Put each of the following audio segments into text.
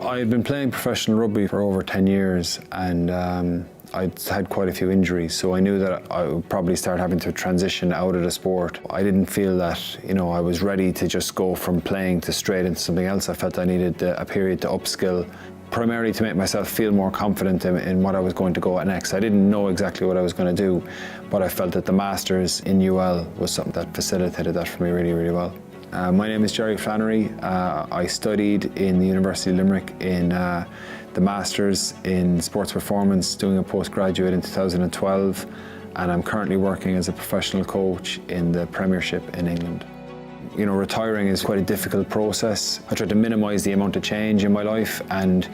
I had been playing professional rugby for over 10 years and I'd had quite a few injuries, so I knew that I would probably start having to transition out of the sport. I didn't feel that, I was ready to just go from playing to straight into something else. I felt I needed a period to upskill, primarily to make myself feel more confident in what I was going to go at next. I didn't know exactly what I was going to do, but I felt that the Masters in UL was something that facilitated that for me really, really well. My name is Jerry Flannery. I studied in the University of Limerick in the Masters in Sports Performance, doing a postgraduate in 2012, and I'm currently working as a professional coach in the Premiership in England. Retiring is quite a difficult process. I tried to minimise the amount of change in my life, and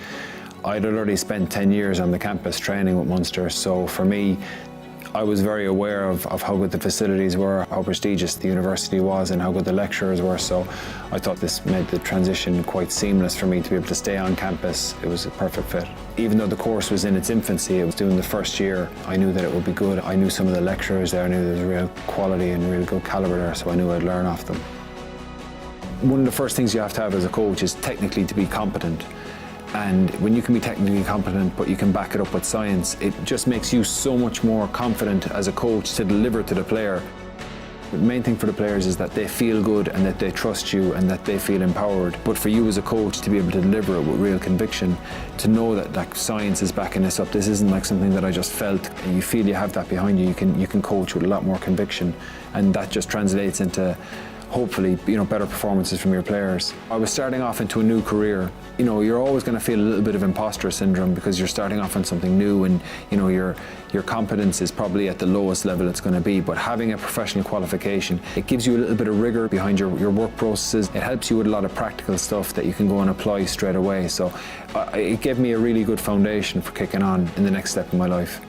I'd already spent 10 years on the campus training with Munster, so for me, I was very aware of how good the facilities were, how prestigious the university was, and how good the lecturers were, so I thought this made the transition quite seamless for me to be able to stay on campus. It was a perfect fit. Even though the course was in its infancy, I was doing the first year, I knew that it would be good. I knew some of the lecturers there, I knew there was real quality and real good calibre there, so I knew I'd learn off them. One of the first things you have to have as a coach is technically to be competent. And when you can be technically competent, but you can back it up with science, it just makes you so much more confident as a coach to deliver to the player. The main thing for the players is that they feel good and that they trust you and that they feel empowered. But for you as a coach to be able to deliver it with real conviction, to know that science is backing this up, this isn't like something that I just felt, and you feel you have that behind you, you can coach with a lot more conviction, and that just translates into hopefully, better performances from your players. I was starting off into a new career. You're always going to feel a little bit of imposter syndrome because you're starting off on something new, and your competence is probably at the lowest level it's going to be. But having a professional qualification, it gives you a little bit of rigor behind your work processes. It helps you with a lot of practical stuff that you can go and apply straight away. So it gave me a really good foundation for kicking on in the next step of my life.